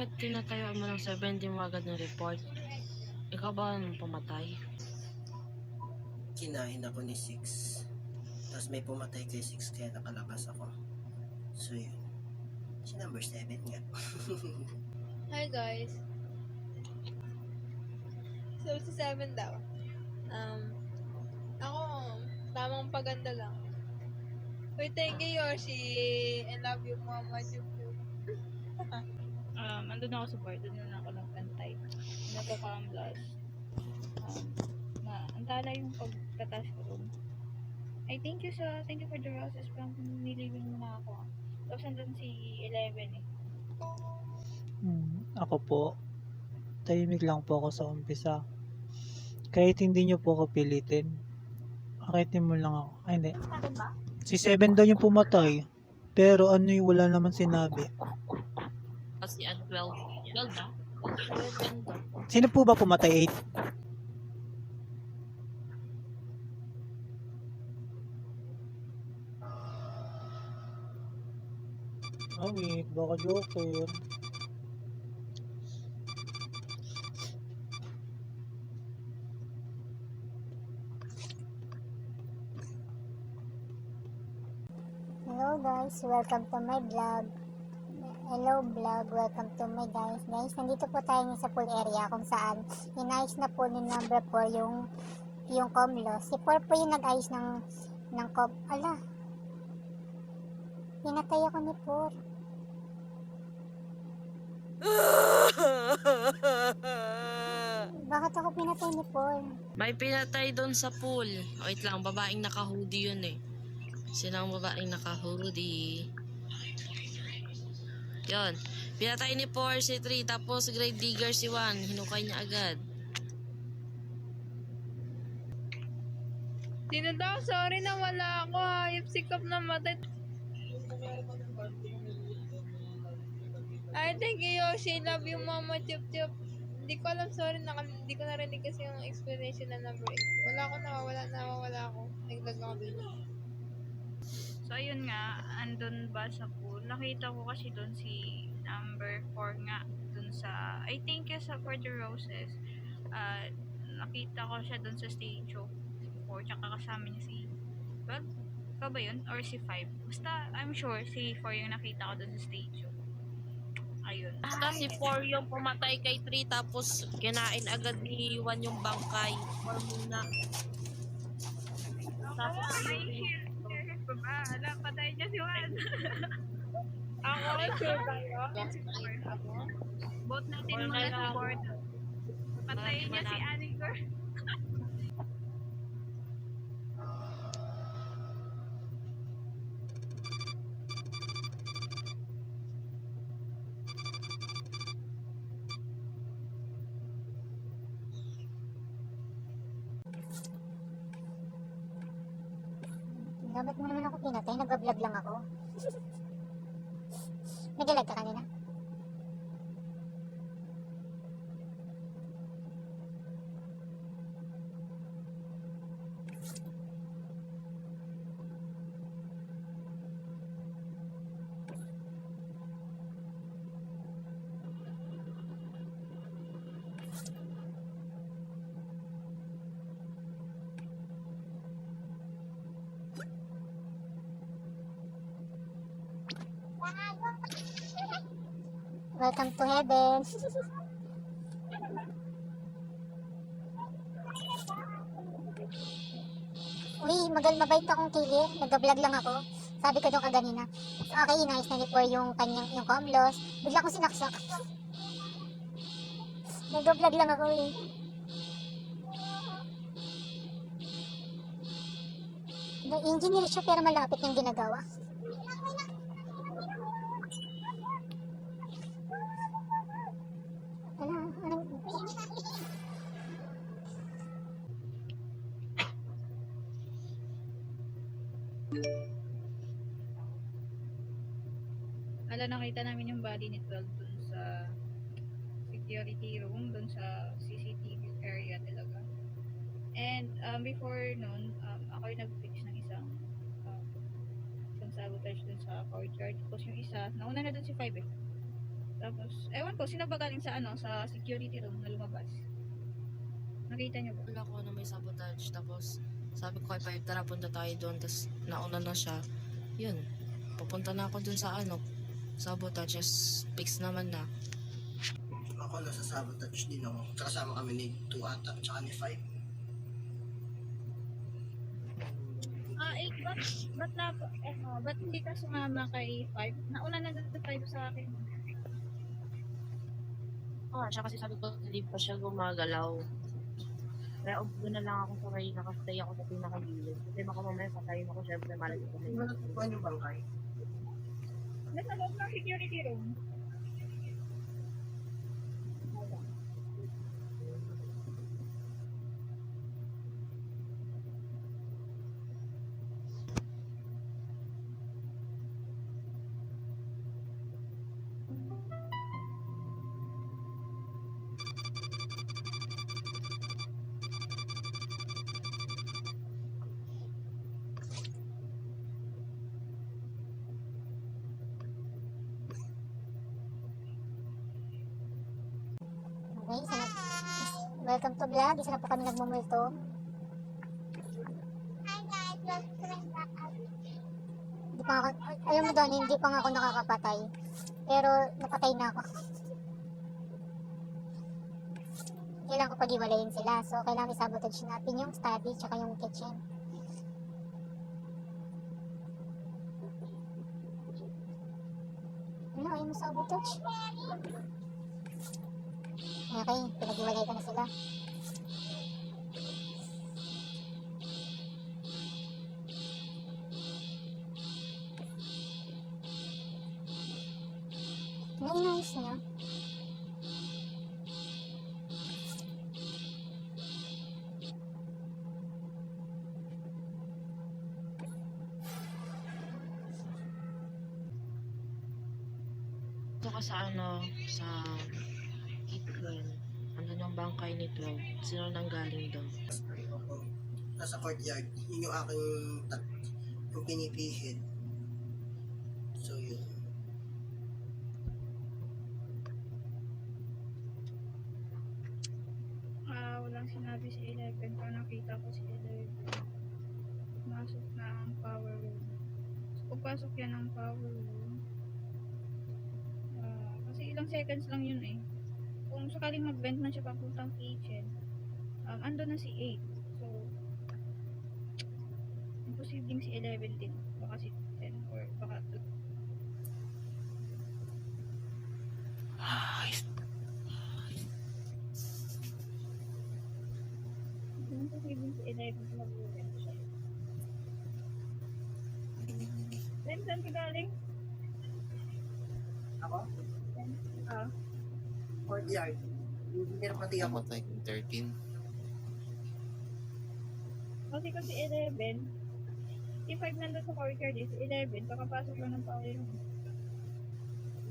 bakit tinatayo mo ng 7, di mo agad ng-report? Ikaw ba ang pumatay? Kinain ako ni 6. Tapos may pumatay kay 6 kaya nakalabas ako. So yun. Si number 7 nga. Hi guys. So, si 7 daw. Ako, tamang paganda lang. Uy, thank you, Yoshi. I love you, Mama. Andun ako sa bar, doon na ako nagpantay. Nagka-cam-blast. Antala yung pagtatas ko doon. Ay, thank you for the roses. Parang nilibing mo na ako. Tapos andun si 11 eh. Ako po, tahimik lang po ako sa umpisa. Kahit hindi nyo po ako pilitin, akitin mo lang ako. Ay, hindi. Si 7 daw yung pumatay. Pero ano yung wala naman sinabi. Kasi at 12. 12 ba? 12 yan ba? Sino po ba pumatay? 8? Wait, baka joker. Hello guys, welcome to my vlog. Hello vlog, welcome to my guys. Guys, nandito po tayo sa pool area kung saan inayos na po ni number 4 yung comlo. Si 4 po yung nag-ayos ng com. Ala, pinatay ako ni 4. Bakit ako pinatay ni 4? May pinatay doon sa pool. Wait lang, babaeng naka-hoodie yun eh. Sino ang babaeng naka-hoodie? Yun. Pinatay ni 4 si 3, tapos grave digger si 1. Hinukay niya agad. Sino daw? Sorry na wala ako. Hayop sikap na matay. Ay, thank you, Yoshi. Love you, Mama. Chup chup. Hindi ko alam, sorry. Hindi ko narinig kasi yung explanation na number 8. Wala ako, nawawala ako. Naglag ako dun. So, ayun nga, andun ba sa pool? Nakita ko kasi doon si number 4 nga. Doon sa, I think for the roses. Nakita ko siya doon sa stage 4. Tsaka kasama niya si 12. Ikaw ba yun? Or si 5? Basta, I'm sure si 4 yung nakita ko doon sa stage 2. Ayun. Basta si 4 yung pumatay kay 3, tapos kinain agad ni 1 yung bangkay. 4 muna. Tapos Ay, shit. Alam, patay niya si Juan. Ako, sure tayo. Both natin mga support. Patayin niya si Anigor. Dapat mo naman ako pinatay, nag-vlog lang ako. Nag-lag ka kanina? Welcome to heaven. Uy, mabait akong kilir. Nag-vlog lang ako. Sabi ko doon kaganina. Okay, inayos na ni Por yung comlos. Bigla akong sinaksak. Nag-vlog lang ako eh. Engineer siya pero malapit yung ginagawa. Nakita namin yung body ni 12 dun sa security room, dun sa CCTV area talaga. And before nun, ako yung nag-fix ng isang sabotage dun sa courtyard. Tapos yung isa, nauna na dun si 5 eh. Tapos, ewan ko, sino ba galing sa ano, sa security room na lumabas? Nakita niyo ba? Wala ko na may sabotage. Tapos, sabi ko kay Five, tara punta tayo doon. Tapos, nauna na siya. Yun. Pupunta na ako dun sa ano, sabotage. Just fix naman na. Ako nasa sabotage din ako. Kasama kami ni 2 ata, tsaka ni 5. Ba't hindi ka sumama kay 5? Nauna na dito 5 sa akin. Ah, siya kasi sabi ko, hindi pa siya gumagalaw. Kaya doon na lang ako sa may nakastay ako sa pinakagilid. Kasi baka mamaya patayin ako, syempre malagi ko Hindi mo natutupan yung bangkay. Nasa loob ng security room. Okay, welcome to vlog. Isa na po kami nagmumulto. Hindi pa ako, alam mo doon, hindi pa nga ako nakakapatay. Pero napatay na ako. Kailangan ko pag-iwalayin sila. So, kailangan i-sabotage natin yung study tsaka yung kitchen. Ano, ayaw mo sabotage? Okay, pinag-iwalay ko na sila. Nainayos niya. Ito ka sa ano, sa Kitchen. Andun yung bangkay ni 12. Sino nang galing doon? Ako, nasa courtyard. Yun yung aking yung pinipihit. So yun. Walang sinabi si 11. Kung nakita ko si 11. Masok na ang power room. Pagpasok yan ng power room. Kasi ilang seconds lang yun eh. Kung sakaling mag-vent na siya papuntang kitchen, ando na si 8. So, imposibleng si 11 din. Baka si 10 or baka 2. Imposibleng si 11 na mag-vent siya. Then, saan ka galing? Ako? Ah, Courtyard. Hindi na pati ako. Namatay kong 13. kasi si 11, si 5 nandun sa courtyard eh, si 11, kakapasok lang ng power room.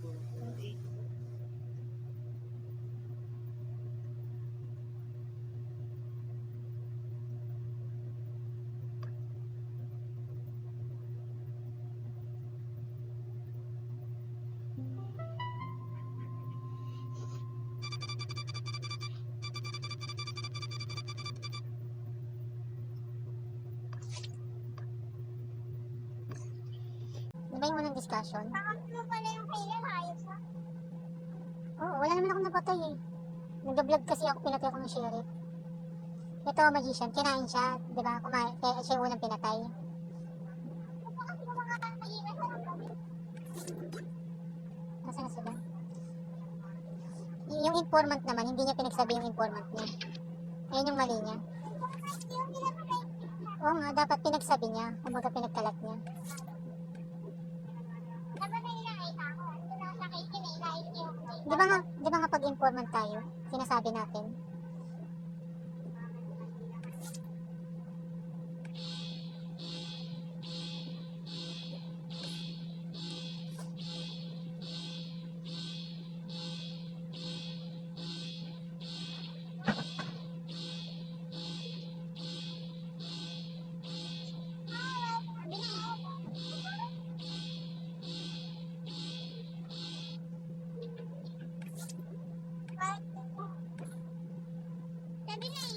So, 8. Di ba yung unang discussion? Bakit mo pala yung kailan? Ayos na. Oo, wala naman akong napatay eh. Nag-vlog kasi ako, pinatay ako ng sheriff. Ito, magician, kinain siya, di ba? Kumain, kaya siya yung unang pinatay. Nasaan na sila? Yung informant naman, hindi niya pinagsabi yung informant niya. Ayun yung mali niya. Oo nga, dapat pinagsabi niya. Kumbaga pinagkalat niya. Di ba nga pag informant tayo, sinasabi natin. Sabi sa'yo,